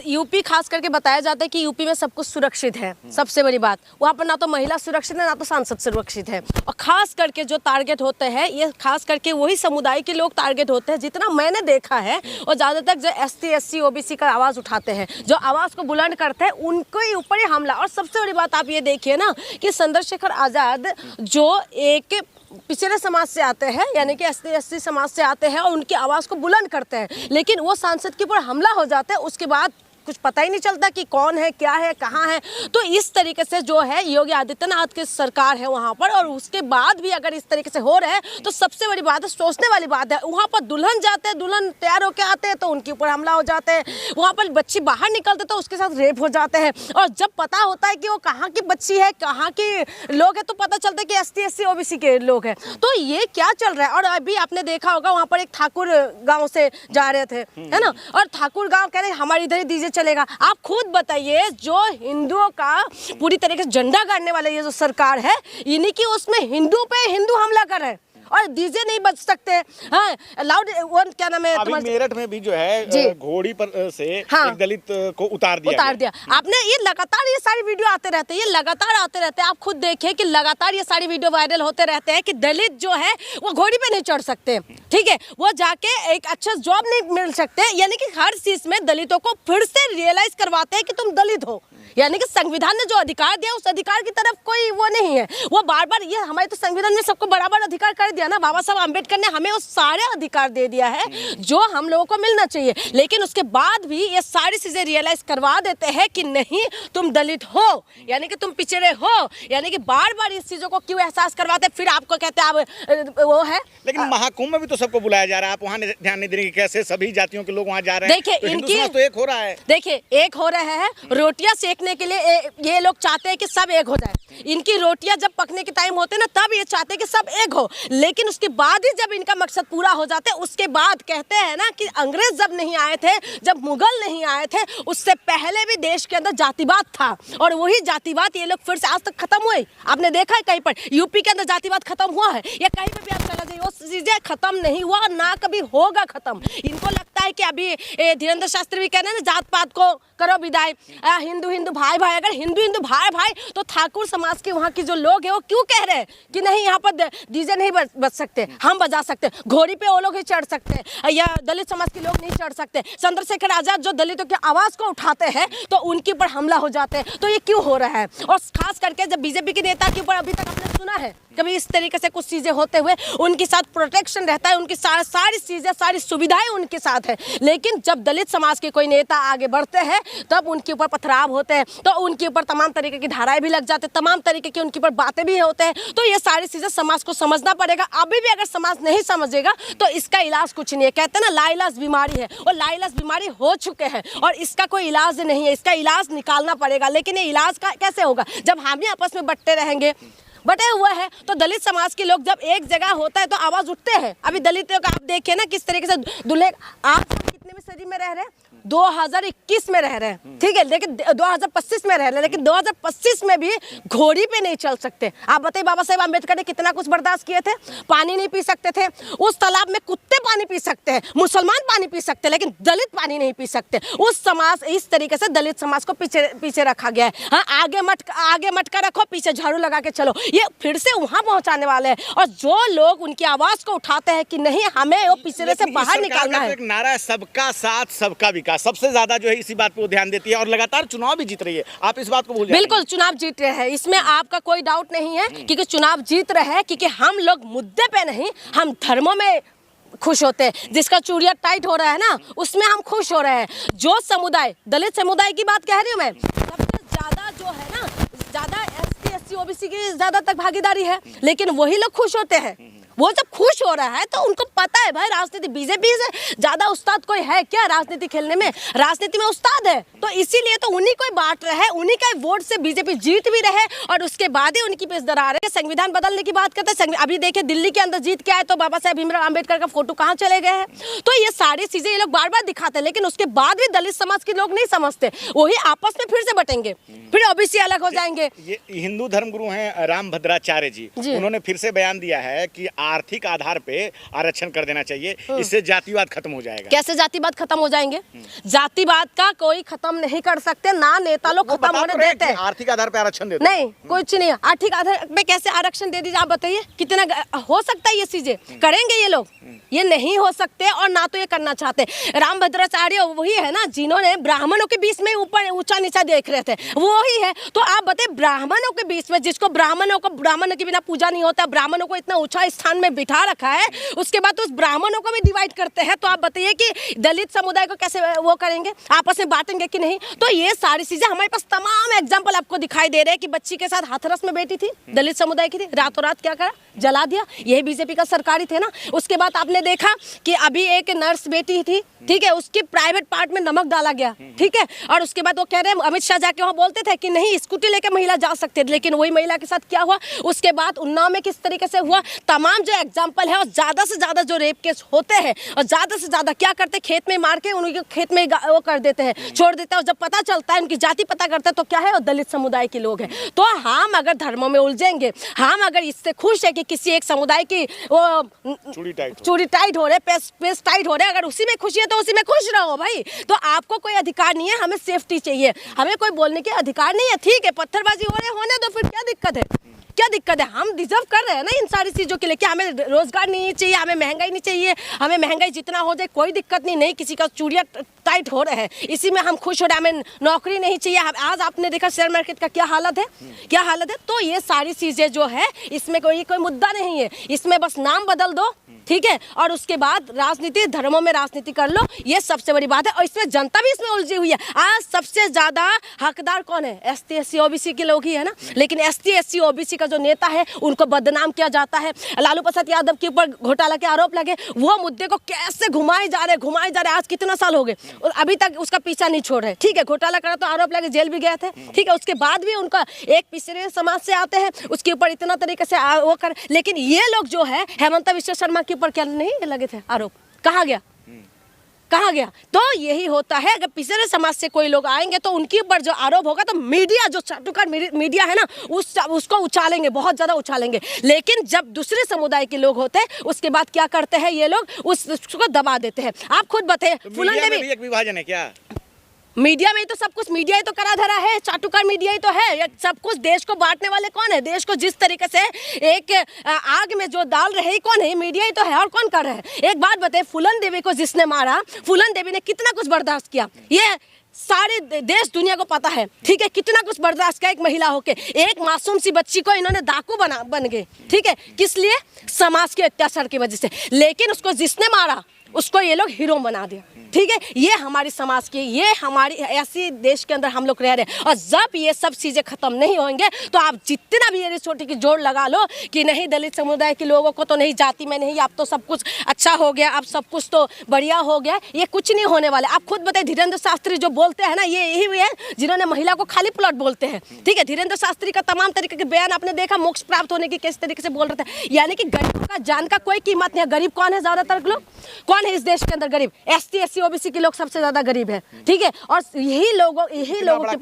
UP खास करके बताया जाता है कि यूपी में सब कुछ सुरक्षित है। सबसे बड़ी बात वहाँ पर ना तो महिला सुरक्षित है ना तो सांसद सुरक्षित है। और खास करके जो टारगेट होते हैं ये खास करके वही समुदाय के लोग टारगेट होते हैं जितना मैंने देखा है। और ज़्यादातर जो ST SC OBC का आवाज़ उठाते हैं, जो आवाज़ को बुलंद करते हैं, उनके ऊपर ही हमला। और सबसे बड़ी बात आप ये देखिए ना कि चंद्रशेखर आज़ाद जो एक पिछड़े समाज से आते हैं यानी कि ST SC समाज से आते हैं और उनकी आवाज़ को बुलंद करते हैं, लेकिन वो सांसद के ऊपर हमला हो जाता है। उसके बाद कुछ पता ही नहीं चलता कि कौन है, क्या है, कहाँ है। तो इस तरीके से जो है योगी आदित्यनाथ की सरकार है वहाँ पर, और उसके बाद भी अगर इस तरीके से हो रहा है तो सबसे बड़ी बात है, सोचने वाली बात है। वहाँ पर दुल्हन जाते हैं, दुल्हन तैयार होकर आते हैं तो उनके ऊपर हमला हो जाते हैं। वहाँ पर बच्ची बाहर निकलते तो उसके साथ रेप हो जाते हैं। और जब पता होता है कि वो कहाँ की बच्ची है, कहाँ के लोग हैं, तो पता चलता है कि ST SC OBC के लोग हैं। तो ये क्या चल रहा है। और अभी आपने देखा होगा वहाँ पर एक ठाकुर गाँव से जा रहे थे, है ना, और ठाकुर गाँव कह रहे हमारे इधर ही डीजे चलेगा। आप खुद बताइए, जो हिंदुओं का पूरी तरीके से झंडा गाड़ने वाले ये जो सरकार है, इन्हीं की उसमें हिंदू पे हिंदू हमला कर रहे हैं और डीजे नहीं बज सकते। हाँ, लाउड वो क्या नाम है, अभी मेरठ में भी जो है घोड़ी पर से एक दलित को उतार दिया। आपने ये लगातार ये सारी वीडियो आते रहते हैं, ये लगातार आते रहते हैं। आप खुद देखिए कि लगातार ये सारी वीडियो वायरल होते रहते हैं कि दलित जो है वो घोड़ी पे नहीं चढ़ सकते, ठीक है, वो जाके एक अच्छा जॉब नहीं मिल सकते। यानी कि हर चीज में दलितों को फिर से रियलाइज करवाते हैं कि तुम दलित हो। यानी कि संविधान ने जो अधिकार दिया उस अधिकार की तरफ कोई वो नहीं है। वो बार बार ये हमारे तो संविधान ने सबको बराबर अधिकार कर दिया ना। बाबा साहब आम्बेडकर ने हमें वो सारे अधिकार दे दिया है जो हम लोगों को मिलना चाहिए। लेकिन उसके बाद भी ये सारी चीजें रियलाइज करवा देते हैं कि नहीं तुम दलित हो, यानी कि तुम पिछड़े हो। यानी कि बार बार इस चीजों को क्यों एहसास करवाते, फिर आपको कहते हैं आप वो है। लेकिन महाकुंभ में भी तो सबको बुलाया जा रहा है, आप वहाँ ध्यान नहीं दे रहे कैसे सभी जातियों के लोग वहाँ जा रहे हैं। देखिए इनकी तो एक हो रहा है, देखिए एक हो रहा है रोटियां सेकने के लिए ये लोग चाहते हैं कि सब एक हो जाए। इनकी रोटियां जब पकने के टाइम होते हैं ना तब ये चाहते हैं कि सब एक हो। लेकिन उसके बाद ही जब इनका मकसद पूरा हो जाता है उसके बाद कहते हैं ना कि अंग्रेज जब नहीं आए थे, जब मुगल नहीं आए थे, उससे पहले भी देश के अंदर जातिवाद था और वही जातिवाद ये लोग फिर से आज तक खत्म हुए। आपने देखा है कहीं पर यूपी के अंदर जातिवाद खत्म हुआ है या कहीं पर भी आप चला जाइए वो चीजें खत्म नहीं हुआ, ना कभी होगा खत्म। इनको लगता है कि अभी धीरेन्द्र शास्त्री भी कह रहे हैं ना, जात पात को करो विदाई, हिंदू हिंदू भाई भाई। अगर हिंदू हिंदू भाई भाई तो ठाकुर समाज के वहाँ के जो लोग हैं वो क्यों कह रहे हैं कि नहीं यहाँ पर डीजे नहीं बज सकते, हम बजा सकते, घोड़ी पे वो लोग ही चढ़ सकते हैं या दलित समाज के लोग नहीं चढ़ सकते। चंद्रशेखर आजाद जो दलितों की आवाज को उठाते हैं तो उनके ऊपर हमला हो जाते हैं। तो ये क्यों हो रहा है। और खास करके जब बीजेपी के नेता के ऊपर अभी तक आपने सुना है कभी इस तरीके से कुछ चीजें होते हुए, उनके साथ प्रोटेक्शन रहता है, उनकी सारी चीजें सारी सुविधाएं उनके साथ है। लेकिन जब दलित समाज के कोई नेता आगे बढ़ते हैं तब उनके ऊपर पथराव होते हैं, तो उनके ऊपर तमाम तरीके की धाराएं भी लग जाते हैं, तमाम तरीके की उनके ऊपर बातें भी होते हैं। तो ये सारी चीजें समाज को समझना पड़ेगा। अभी भी अगर समाज नहीं समझेगा तो इसका इलाज कुछ नहीं है। कहते हैं ना लाइलाज बीमारी है, और लाइलाज बीमारी हो चुके हैं और इसका कोई इलाज नहीं है। इसका इलाज निकालना पड़ेगा। लेकिन ये इलाज का कैसे होगा जब हम ही आपस में बंटते रहेंगे। बटे हुआ है तो दलित समाज के लोग जब एक जगह होता है तो आवाज उठते हैं। अभी दलितों का आप देखिए ना किस तरीके से दूल्हे, आज कितने में सदी में रह रहे हैं, 2021 में रह रहे हैं, ठीक है, लेकिन 2025 में रह रहे हैं, लेकिन 2025 में भी घोड़ी पे नहीं चल सकते। आप बताइए बाबा साहेब आम्बेडकर ने कितना कुछ बर्दाश्त किए थे। पानी नहीं पी सकते थे, उस तालाब में कुत्ते पानी पी सकते हैं, मुसलमान पानी पी सकते हैं, लेकिन दलित पानी नहीं पी सकते। उस समाज इस तरीके से दलित समाज को पीछे रखा गया है। हाँ, आगे मटका रखो, पीछे झाड़ू लगा के चलो, ये फिर से वहां पहुंचाने वाले हैं। और जो लोग उनकी आवाज को उठाते हैं कि नहीं हमें वो पिछड़े से बाहर निकालना है। एक नारा है सबका साथ सबका विकास, सबसे ज्यादा जो है इसी बात पे वो ध्यान देती है और लगातार चुनाव भी जीत रही है। आप इस बात को भूल जाइए। बिल्कुल चुनाव जीत रहे हैं, इसमें आपका कोई डाउट नहीं है क्योंकि चुनाव जीत रहे हैं। क्योंकि हम लोग मुद्दे पे नहीं, हम धर्मों में खुश होते हैं। जिसका चूड़िया टाइट हो रहा है ना उसमें हम खुश हो रहे हैं। जो समुदाय, दलित समुदाय की बात कह रही हूँ मैं, सबसे ज्यादा जो है ना, ज्यादा ST SC OBC की ज्यादा तक भागीदारी है, लेकिन वही लोग खुश होते हैं। वो जब खुश हो रहा है तो उनको पता है भाई राजनीति, बीजेपी से ज्यादा उस्ताद कोई है क्या राजनीति खेलने में। राजनीति में उस्ताद है तो इसीलिए तो उन्हीं को बांट रहे हैं, उन्हीं का वोट से बीजेपी जीत भी रहे और उसके बाद ही उनकी पेश दरार है। संविधान बदलने की बात करते हैं, अभी देखिए दिल्ली के अंदर जीत के आए तो बाबा साहेब भीमराव अम्बेडकर का फोटो कहाँ चले गए हैं। तो ये सारी चीजें ये लोग बार बार दिखाते हैं, लेकिन उसके बाद भी दलित समाज के लोग नहीं समझते, वही आपस में फिर से बटेंगे, फिर OBC अलग हो जाएंगे। ये हिंदू धर्मगुरु हैं राम भद्राचार्य जी, उन्होंने फिर से बयान दिया है कि आर्थिक आधार पे आरक्षण कर देना चाहिए, इससे जातिवाद खत्म हो जाएगा। कैसे जातिवाद खत्म हो जाएंगे? जातिवाद का कोई खत्म नहीं कर सकते, ना नेता लोग वो खत्म बता होने तो रहे देते कि हैं। आर्थिक आधार पे आरक्षण देते नहीं, कुछ नहीं। आर्थिक आधार पे कैसे आरक्षण दे दीजिए? आप बताइए कितना हो सकता है? ये चीजें करेंगे ये लोग? ये नहीं हो सकते और ना तो ये करना चाहते। रामभद्राचार्य वही है ना जिन्होंने ब्राह्मणों के बीच में ऊपर ऊंचा नीचा देख रहे थे, वो ही है। तो आप बताइए ब्राह्मणों के बीच में, जिसको ब्राह्मणों के बिना पूजा नहीं होता, ब्राह्मणों को इतना ऊंचा स्थान में बिठा रखा है, उसके बाद उस ब्राह्मणों को भी डिवाइड करते हैं। तो आप बताइए कि दलित समुदाय को कैसे वो करेंगे, आपस में बांटेंगे कि नहीं? तो ये सारी चीजें हमारे पास तमाम एग्जाम्पल आपको दिखाई दे रहे हैं कि बच्ची के साथ हाथरस में बेटी थी, दलित समुदाय की थी, रातों रात क्या करा, जला दिया। यही बीजेपी का सरकारी थे ना। उसके बाद आपने देखा कि अभी एक नर्स बेटी थी, ठीक है, उसकी प्राइवेट पार्ट में नमक डाला गया, ठीक है, और उसके बाद वो कह रहे हैं, अमित शाह जाके वहाँ बोलते थे कि नहीं स्कूटी लेकर महिला जा सकते थे, लेकिन वही महिला के साथ क्या हुआ? उसके बाद उन्नाव में किस तरीके से हुआ? तमाम जो एग्जाम्पल है, और ज्यादा से ज्यादा जो रेप केस होते हैं, और ज्यादा से ज्यादा क्या करते हैं, खेत में मार के उनके खेत में वो कर देते हैं, छोड़ देते हैं। और जब पता चलता है, उनकी जाति पता करते हैं, तो क्या है, वो दलित समुदाय के लोग हैं। तो हम अगर धर्मों में उलझेंगे, हम अगर इससे खुश है कि किसी एक समुदाय की वो चूड़ी टाइट हो रहे, पेस टाइट हो रहे, अगर उसी में खुशी है तो उसी में खुश रहो भाई। तो आपको कोई अधिकार नहीं है, हमें सेफ्टी चाहिए, हमें कोई बोलने के अधिकार नहीं है। ठीक है, पत्थरबाजी हो रहे होने दो, फिर क्या दिक्कत है? क्या दिक्कत है? हम डिजर्व कर रहे हैं ना इन सारी चीज़ों के लिए। क्या हमें रोजगार नहीं चाहिए, हमें महंगाई नहीं चाहिए? हमें महंगाई जितना हो जाए कोई दिक्कत नहीं, नहीं किसी का चूड़ियाँ टाइट हो रहे हैं, इसी में हम खुश हो रहे हैं। हमें नौकरी नहीं चाहिए। आज आपने देखा शेयर मार्केट का क्या हालत है, क्या हालत है। तो ये सारी चीज़ें जो है, इसमें कोई मुद्दा नहीं है, इसमें बस नाम बदल दो, ठीक है, और उसके बाद राजनीति, धर्मों में राजनीति कर लो, ये सबसे बड़ी बात है। और इसमें जनता भी इसमें उलझी हुई है। आज सबसे ज्यादा हकदार कौन है? ST SC OBC के लोग ही है ना। लेकिन ST SC OBC का जो नेता है, उनको बदनाम किया जाता है। लालू प्रसाद यादव के ऊपर घोटाला के आरोप लगे, वो मुद्दे को कैसे घुमाए जा रहे। आज कितना साल हो गए और अभी तक उसका पीछा नहीं छोड़ रहे। ठीक है, घोटाला करा तो आरोप लगे, जेल भी गए थे, ठीक है, उसके बाद भी उनका एक पिछड़े समाज से आते हैं, उसके ऊपर इतना तरीके से वो कर। लेकिन ये लोग जो है, हेमंत विश्व शर्मा के ऊपर क्या नहीं लगे थे आरोप? कहाँ गया? कहाँ गया? तो यही होता है, अगर पिछड़े समाज से कोई लोग आएंगे तो उनके ऊपर जो आरोप होगा, तो मीडिया, जो चाटुकार मीडिया है ना, उसको उछालेंगे, बहुत ज्यादा उछालेंगे। लेकिन जब दूसरे समुदाय के लोग होते हैं, उसके बाद क्या करते हैं ये लोग? उसको दबा देते हैं। आप खुद बताइए, फुलन देवी एक विभाजन है क्या? मीडिया में ही तो सब कुछ, मीडिया ही तो करा धरा है, चाटुकार मीडिया ही तो है। ये सब कुछ देश को बांटने वाले कौन है? देश को जिस तरीके से एक आग में जो डाल रहे हैं, कौन है? मीडिया ही तो है। और कौन कर रहा है? एक बात बताइए, फुलन देवी को जिसने मारा, फुलन देवी ने कितना कुछ बर्दाश्त किया, ये सारे देश दुनिया को पता है, ठीक है, कितना कुछ बर्दाश्त किया एक महिला होके। एक मासूम सी बच्ची को इन्होंने डाकू बन गए, ठीक है, किस लिए? समाज के अत्याचार की वजह से। लेकिन उसको जिसने मारा, उसको ये लोग हीरो बना दिया, ठीक है। ये हमारी समाज की, ये हमारी ऐसी देश के अंदर हम लोग रह रहे हैं। और जब ये सब चीज़ें खत्म नहीं होंगे, तो आप जितना भी ये छोटी की जोड़ लगा लो कि नहीं दलित समुदाय के लोगों को तो नहीं, जाति में नहीं, अब तो सब कुछ अच्छा हो गया, अब सब कुछ तो बढ़िया हो गया, ये कुछ नहीं होने वाला। आप खुद बताइए, धीरेन्द्र शास्त्री जो बोलते हैं ना, ये यही है जिन्होंने महिला को खाली प्लॉट बोलते हैं, ठीक है। धीरेन्द्र शास्त्री का तमाम तरीके के बयान आपने देखा, मोक्ष प्राप्त होने की किस तरीके से बोल रहे थे। यानी कि गरीब का जान का कोई कीमत नहीं है। गरीब कौन है? ज्यादातर लोग कौन है इस देश के अंदर? गरीब ST SC OBC के लोग सबसे ज्यादा गरीब है, ठीक है। और यही लोगों की